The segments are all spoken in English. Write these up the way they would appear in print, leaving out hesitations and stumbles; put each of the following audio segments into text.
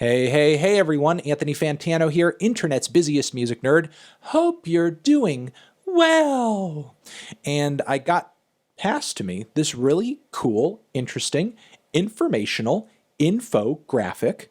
Hey, everyone. Anthony Fantano here, internet's busiest music nerd. Hope you're doing well. And I got passed to me this really cool, interesting, informational infographic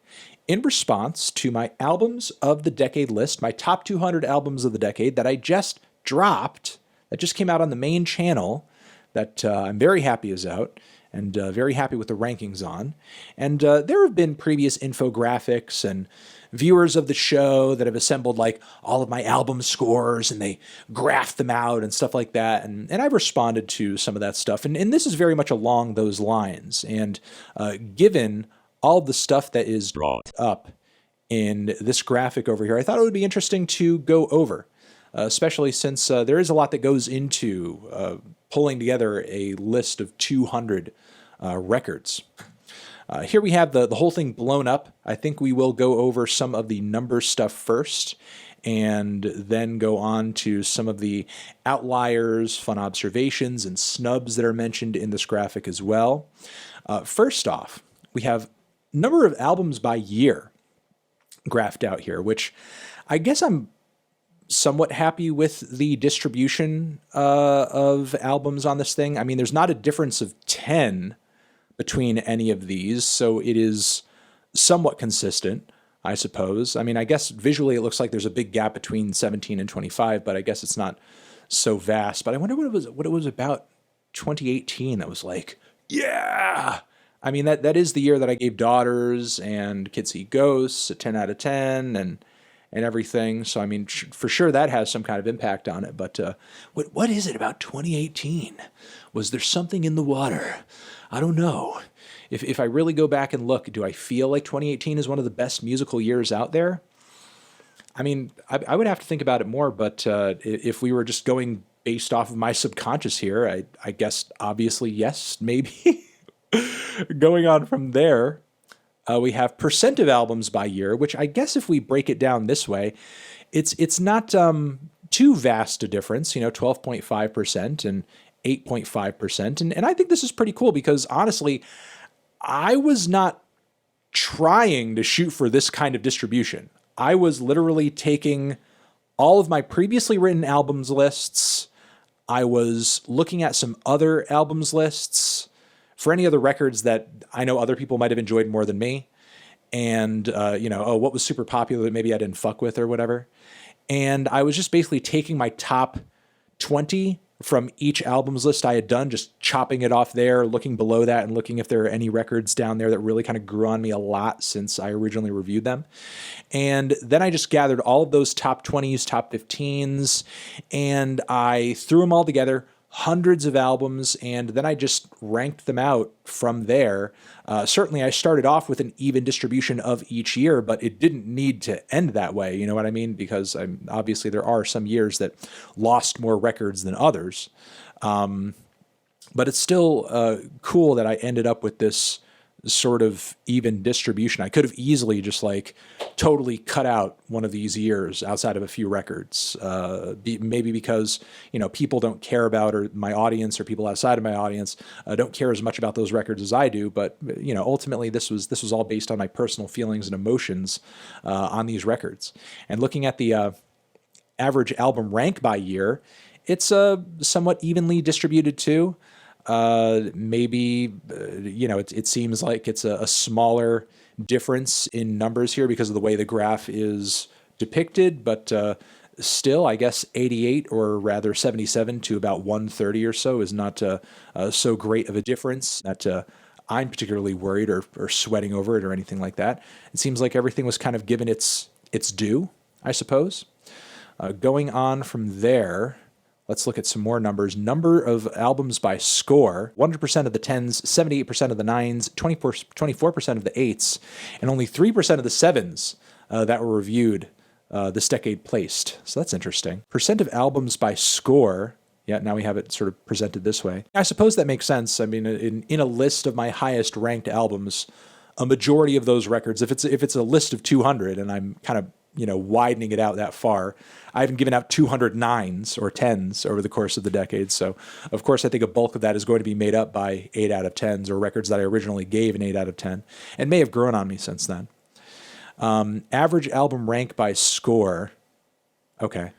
in response to my albums of the decade list, my top 200 albums of the decade that I just dropped, that just came out on the main channel, that I'm very happy is out and very happy with the rankings on. And there have been previous infographics and viewers of the show that have assembled like all of my album scores and they graph them out and stuff like that. And I've responded to some of that stuff. And this is very much along those lines. And given all of the stuff that is brought up in this graphic over here, I thought it would be interesting to go over. Especially since there is a lot that goes into pulling together a list of 200 records. Here we have the whole thing blown up. I think we will go over some of the number stuff first and then go on to some of the outliers, fun observations, and snubs that are mentioned in this graphic as well. First off, we have number of albums by year graphed out here, which I guess I'm somewhat happy with the distribution of albums on this thing. I mean, there's not a difference of 10 between any of these, so it is somewhat consistent, I suppose. I mean, I guess visually it looks like there's a big gap between 17 and 25, but I guess it's not so vast. But I wonder what it was about 2018 that was like, yeah! I mean, that is the year that I gave Daughters and Kids See Ghosts a 10 out of 10, and everything. So, I mean, for sure that has some kind of impact on it. But what is it about 2018? Was there something in the water? I don't know. If I really go back and look, do I feel like 2018 is one of the best musical years out there? I mean, I would have to think about it more, but if we were just going based off of my subconscious here, I guess obviously yes, maybe. Going on from there, we have percent of albums by year, which I guess if we break it down this way, it's not too vast a difference, 12.5% and 8.5%. And I think this is pretty cool because honestly, I was not trying to shoot for this kind of distribution. I was literally taking all of my previously written albums lists. I was looking at some other albums lists for any other records that I know other people might have enjoyed more than me. And, what was super popular that maybe I didn't fuck with or whatever. And I was just basically taking my top 20 from each albums list I had done, just chopping it off there, looking below that and looking if there are any records down there that really kind of grew on me a lot since I originally reviewed them. And then I just gathered all of those top 20s, top 15s, and I threw them all together, hundreds of albums, and then I just ranked them out from there. Certainly I started off with an even distribution of each year, but it didn't need to end that way, you know what I mean? Because obviously there are some years that lost more records than others. But it's still cool that I ended up with this sort of even distribution. I could have easily just like totally cut out one of these years outside of a few records, maybe because people don't care about, or my audience or people outside of my audience don't care as much about those records as I do. But ultimately this was all based on my personal feelings and emotions on these records. And looking at the average album rank by year, it's somewhat evenly distributed too. Maybe it seems like it's a smaller difference in numbers here because of the way the graph is depicted, but still, I guess 88 or rather 77 to about 130 or so is not so great of a difference that I'm particularly worried or sweating over it or anything like that. It seems like everything was kind of given its due, I suppose. Going on from there, let's look at some more numbers. Number of albums by score, 100% of the 10s, 78% of the 9s, 24% of the 8s, and only 3% of the 7s that were reviewed this decade placed. So that's interesting. Percent of albums by score, yeah, now we have it sort of presented this way. I suppose that makes sense. I mean, in a list of my highest ranked albums, a majority of those records, if it's a list of 200 and I'm kind of widening it out that far, I haven't given out 200 9s or 10s over the course of the decade. So, of course, I think a bulk of that is going to be made up by 8 out of 10s or records that I originally gave an 8 out of 10 and may have grown on me since then. Average album rank by score. Okay.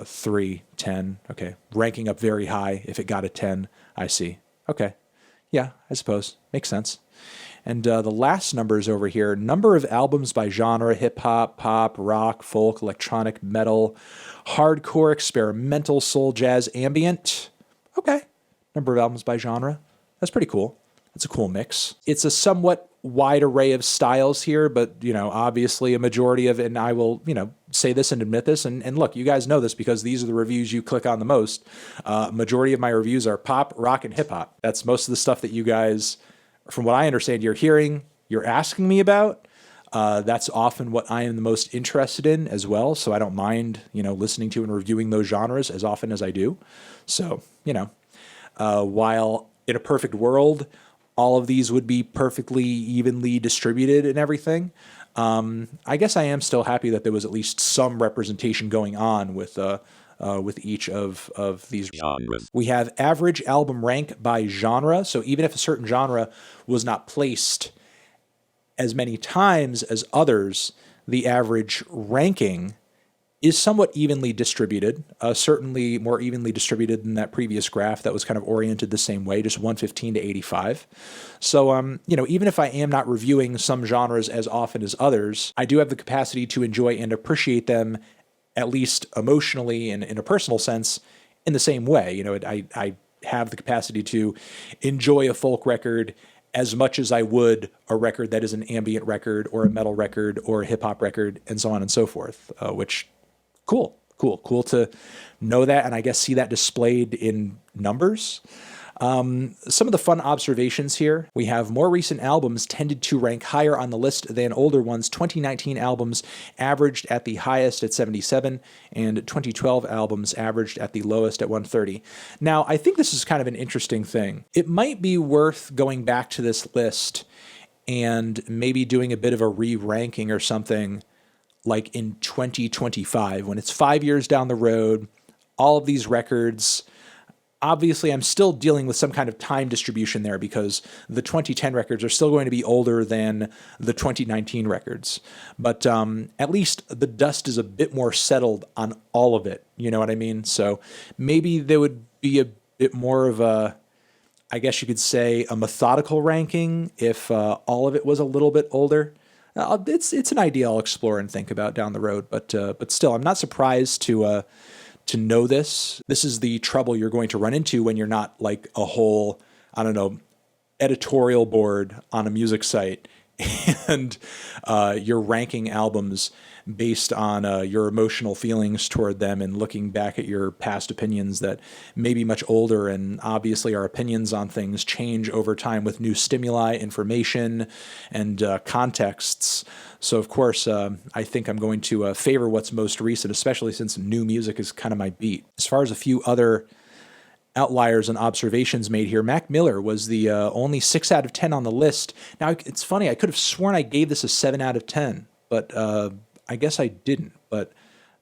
3, 10. Okay. Ranking up very high if it got a 10. I see. Okay. Yeah, I suppose. Makes sense. And the last numbers over here, number of albums by genre: hip hop, pop, rock, folk, electronic, metal, hardcore, experimental, soul, jazz, ambient. Okay. Number of albums by genre. That's pretty cool. That's a cool mix. It's a somewhat wide array of styles here, but, obviously a majority of it, and I will, say this and admit this, and look, you guys know this because these are the reviews you click on the most. Majority of my reviews are pop, rock, and hip hop. That's most of the stuff that you guys, from what I understand, you're hearing, you're asking me about. That's often what I am the most interested in as well, so I don't mind, listening to and reviewing those genres as often as I do. So, while in a perfect world, all of these would be perfectly evenly distributed and everything, I guess I am still happy that there was at least some representation going on with each of these genres. We have average album rank by genre. So even if a certain genre was not placed as many times as others, the average ranking is somewhat evenly distributed, certainly more evenly distributed than that previous graph that was kind of oriented the same way, just 115 to 85. So, even if I am not reviewing some genres as often as others, I do have the capacity to enjoy and appreciate them, at least emotionally and in a personal sense, in the same way. I have the capacity to enjoy a folk record as much as I would a record that is an ambient record or a metal record or a hip hop record and so on and so forth, which cool to know that, and I guess see that displayed in numbers. Some of the fun observations here. We have more recent albums tended to rank higher on the list than older ones. 2019 albums averaged at the highest at 77, and 2012 albums averaged at the lowest at 130. Now, I think this is kind of an interesting thing. It might be worth going back to this list and maybe doing a bit of a re-ranking or something like in 2025, when it's 5 years down the road, all of these records. Obviously, I'm still dealing with some kind of time distribution there because the 2010 records are still going to be older than the 2019 records. But at least the dust is a bit more settled on all of it. You know what I mean? So maybe there would be a bit more of a, I guess you could say, a methodical ranking if all of it was a little bit older. It's an idea I'll explore and think about down the road. But still, I'm not surprised to know this. This is the trouble you're going to run into when you're not like a whole, editorial board on a music site and you're ranking albums based on your emotional feelings toward them and looking back at your past opinions that may be much older. And obviously our opinions on things change over time with new stimuli, information, and contexts. So, of course, I think I'm going to favor what's most recent, especially since new music is kind of my beat. As far as a few other outliers and observations made here, Mac Miller was the only 6 out of 10 on the list. Now, it's funny, I could have sworn I gave this a 7 out of 10, but I guess I didn't. But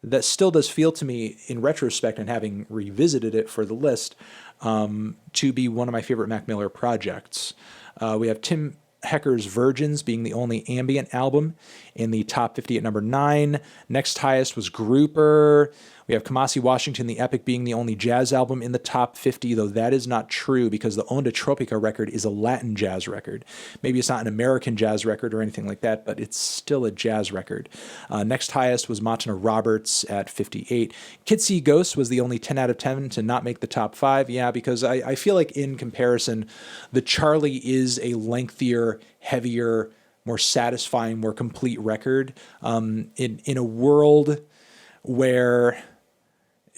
that still does feel to me, in retrospect and having revisited it for the list, to be one of my favorite Mac Miller projects. We have Tim Hecker's Virgins being the only ambient album in the top 50 at number 9. Next highest was Grouper. We have Kamasi Washington, the Epic, being the only jazz album in the top 50, though that is not true because the Onda Tropica record is a Latin jazz record. Maybe it's not an American jazz record or anything like that, but it's still a jazz record. Next highest was Montana Roberts at 58. Kid See Ghost was the only 10 out of 10 to not make the top 5. Yeah, because I feel like in comparison, the Charlie is a lengthier, heavier, more satisfying, more complete record. In a world where,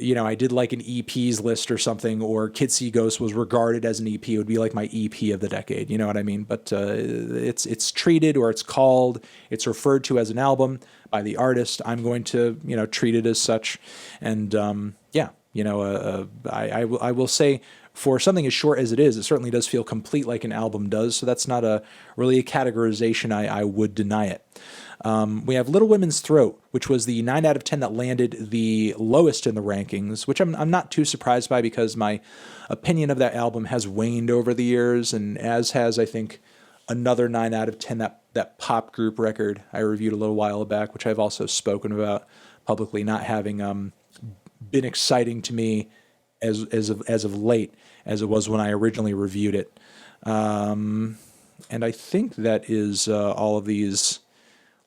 I did like an EPs list or something, or Kid See Ghost was regarded as an EP, it would be like my EP of the decade. You know what I mean? But it's treated, or it's referred to as an album by the artist. I'm going to, treat it as such. And I will say, for something as short as it is, it certainly does feel complete like an album does. So that's not really a categorization I would deny it. We have Little Women's Throat, which was the 9 out of 10 that landed the lowest in the rankings, which I'm not too surprised by because my opinion of that album has waned over the years, and as has, I think, another 9 out of 10, that pop group record I reviewed a little while back, which I've also spoken about publicly, not having been exciting to me as of late as it was when I originally reviewed it. And I think that is all of these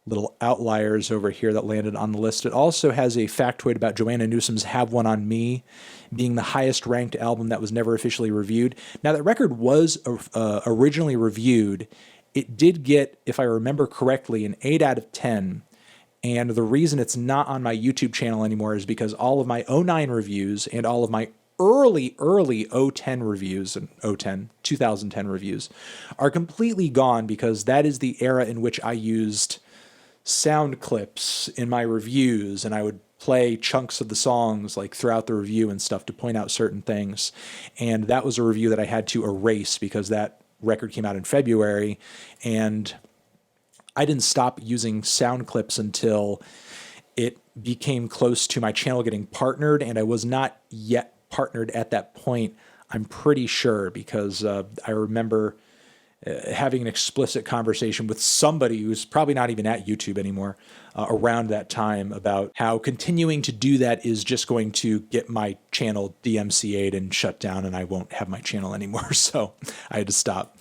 little outliers over here that landed on the list. It also has a factoid about Joanna Newsom's Have One on Me being the highest ranked album that was never officially reviewed. Now, that record was originally reviewed. It did get, if I remember correctly, an 8 out of 10. And the reason it's not on my YouTube channel anymore is because all of my '09 reviews and all of my early '010 reviews and 2010 reviews are completely gone, because that is the era in which I used sound clips in my reviews, and I would play chunks of the songs like throughout the review and stuff to point out certain things. And that was a review that I had to erase because that record came out in February, and I didn't stop using sound clips until it became close to my channel getting partnered, and I was not yet partnered at that point, I'm pretty sure, because I remember having an explicit conversation with somebody who's probably not even at YouTube anymore around that time about how continuing to do that is just going to get my channel DMCA'd and shut down, and I won't have my channel anymore. So I had to stop.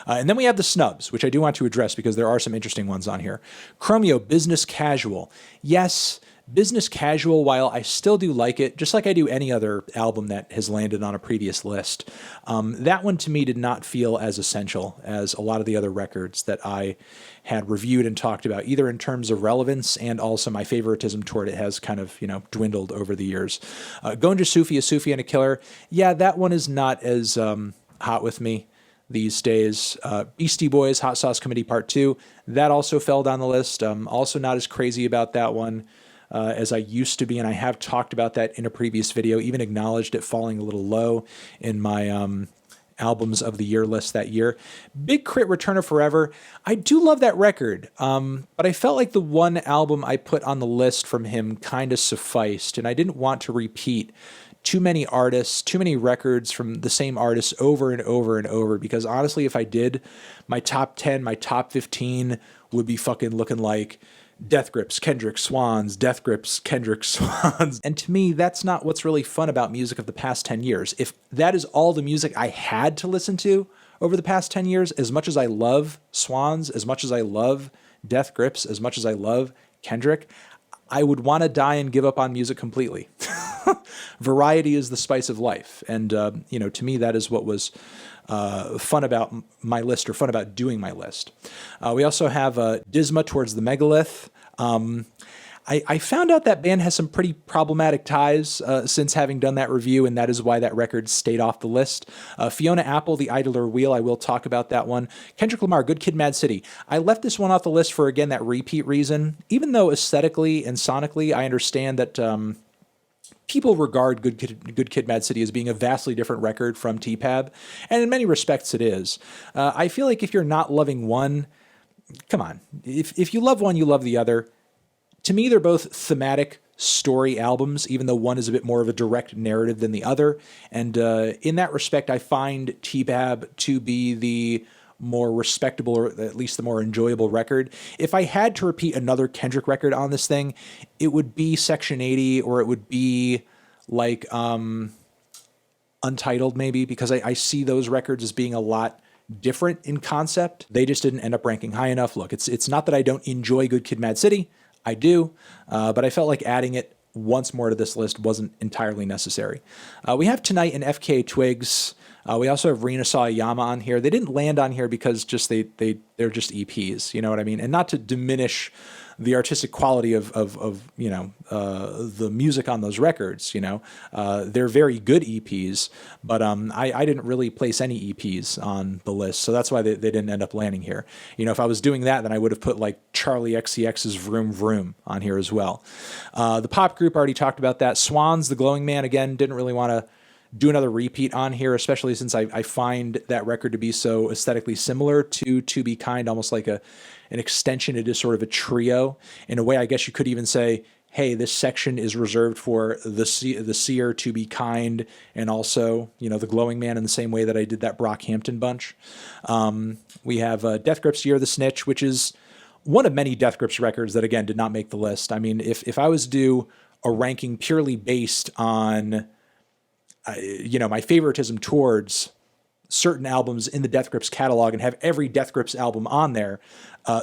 And then we have the snubs, which I do want to address because there are some interesting ones on here. Chromeo, Business Casual. Yes, Business Casual, while I still do like it, just like I do any other album that has landed on a previous list, that one to me did not feel as essential as a lot of the other records that I had reviewed and talked about, either in terms of relevance and also my favoritism toward it has kind of, dwindled over the years. Gonja Sufi, a Sufi and a Killer. Yeah, that one is not as hot with me these days. Beastie Boys, Hot Sauce Committee Part 2. That also fell down the list. Also not as crazy about that one as I used to be, and I have talked about that in a previous video, even acknowledged it falling a little low in my albums of the year list that year. Big Crit, Return of Forever. I do love that record, but I felt like the one album I put on the list from him kind of sufficed, and I didn't want to repeat too many artists, too many records from the same artists over and over and over, because honestly, if I did, my top 10, my top 15 would be fucking looking like Death Grips, Kendrick, Swans, Death Grips, Kendrick, Swans. And to me, that's not what's really fun about music of the past 10 years. If that is all the music I had to listen to over the past 10 years, as much as I love Swans, as much as I love Death Grips, as much as I love Kendrick, I would want to die and give up on music completely. Variety is the spice of life. And, to me, that is what was fun about my list, or fun about doing my list. We also have Disma, Towards the Megalith. I found out that band has some pretty problematic ties since having done that review, and that is why that record stayed off the list. Fiona Apple, The Idler Wheel, I will talk about that one. Kendrick Lamar, Good Kid, Mad City. I left this one off the list for, again, that repeat reason. Even though aesthetically and sonically, I understand that people regard Good Kid, Mad City as being a vastly different record from T-Pab, and in many respects it is. I feel like if you're not loving one, come on. If you love one, you love the other. To me, they're both thematic story albums, even though one is a bit more of a direct narrative than the other. And in that respect, I find T-Pab to be the more respectable, or at least the more enjoyable record. If I had to repeat another Kendrick record on this thing, it would be Section 80, or it would be like Untitled maybe, because I see those records as being a lot different in concept. They just didn't end up ranking high enough. Look, it's not that I don't enjoy Good Kid, Mad City. I do, but I felt like adding it once more to this list wasn't entirely necessary. We have Tonight and FKA Twigs. We also have Rina Sawayama on here. They didn't land on here because just they're just EPs, you know what I mean? And not to diminish the artistic quality of the music on those records, they're very good EPs, but I didn't really place any EPs on the list, so that's why they didn't end up landing here. If I was doing that, then I would have put like Charlie XCX's Vroom Vroom on here as well. The pop group, already talked about that. Swans, The Glowing Man, again, didn't really want to do another repeat on here, especially since I find that record to be so aesthetically similar to Be Kind, almost like an extension. It is sort of a trio. In a way, I guess you could even say hey, this section is reserved for the seer to be kind, and also, you know, the glowing man, in the same way that I did that Brockhampton bunch. We have Death Grips Year of the Snitch, which is one of many Death Grips records that, again, did not make the list. I mean, if I was to do a ranking purely based on, you know, my favoritism towards certain albums in the Death Grips catalog and have every Death Grips album on there,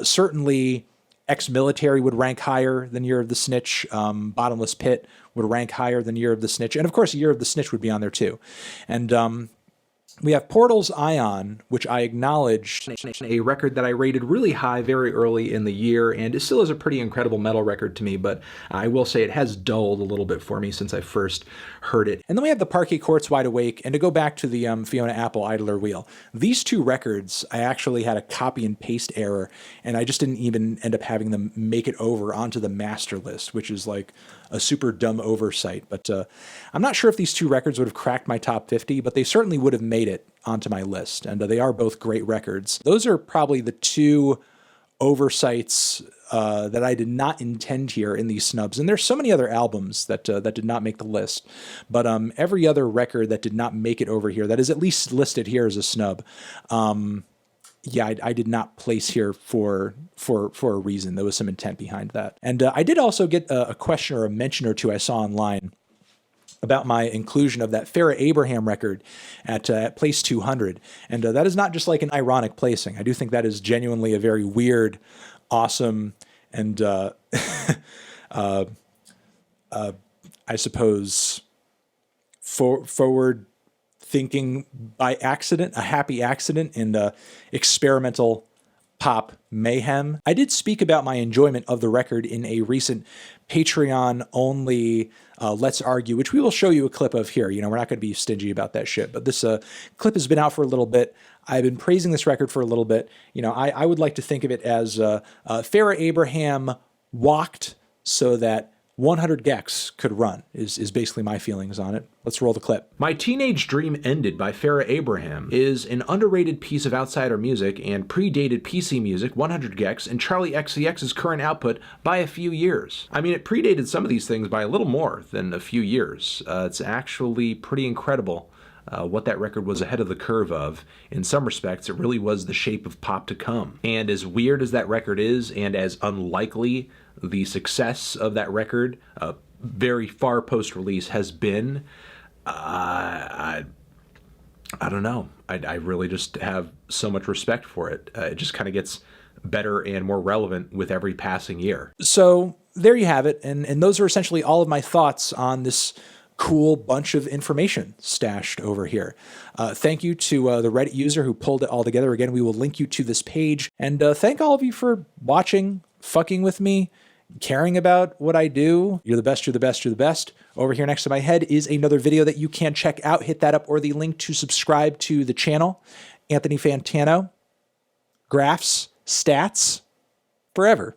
certainly Ex-Military would rank higher than Year of the Snitch. Bottomless Pit would rank higher than Year of the Snitch. And of course, Year of the Snitch would be on there too. And we have Portal's Ion, which I acknowledged, a record that I rated really high very early in the year, and it still is a pretty incredible metal record to me, but I will say it has dulled a little bit for me since I first heard it. And then we have the Parquet Courts Wide Awake, and to go back to the Fiona Apple Idler Wheel, these two records, I actually had a copy and paste error, and I just didn't even end up having them make it over onto the master list, which is like a super dumb oversight. But I'm not sure if these two records would have cracked my top 50, but they certainly would have made it onto my list, and they are both great records. Those are probably the two oversights that I did not intend here in these snubs. And there's so many other albums that that did not make the list, but every other record that did not make it over here, that is at least listed here as a snub, yeah, I did not place here for a reason. There was some intent behind that. And I did also get a question or a mention or two I saw online about my inclusion of that Farrah Abraham record at place 200. And that is not just like an ironic placing. I do think that is genuinely a very weird, awesome, and I suppose forward thinking by accident, a happy accident, and experimental pop mayhem. I did speak about my enjoyment of the record in a recent Patreon-only Let's Argue, which we will show you a clip of here. You know, we're not going to be stingy about that shit, but this clip has been out for a little bit. I've been praising this record for a little bit. You know, I would like to think of it as Farrah Abraham walked so that 100 gecs could run, is basically my feelings on it. Let's roll the clip. My Teenage Dream Ended by Farrah Abraham is an underrated piece of outsider music and predated PC music, 100 gecs, and Charlie XCX's current output by a few years. I mean, it predated some of these things by a little more than a few years. It's actually pretty incredible what that record was ahead of the curve of. In some respects, it really was the shape of pop to come. And as weird as that record is, and as unlikely the success of that record, very far post-release, has been, I don't know. I really just have so much respect for it. It just kind of gets better and more relevant with every passing year. So there you have it. And those are essentially all of my thoughts on this cool bunch of information stashed over here. Thank you to the Reddit user who pulled it all together. Again, we will link you to this page. And thank all of you for watching, fucking with me, caring about what I do. You're the best, you're the best, you're the best. Over here next to my head is another video that you can check out. Hit that up, or the link to subscribe to the channel. Anthony Fantano. Graphs, stats, forever.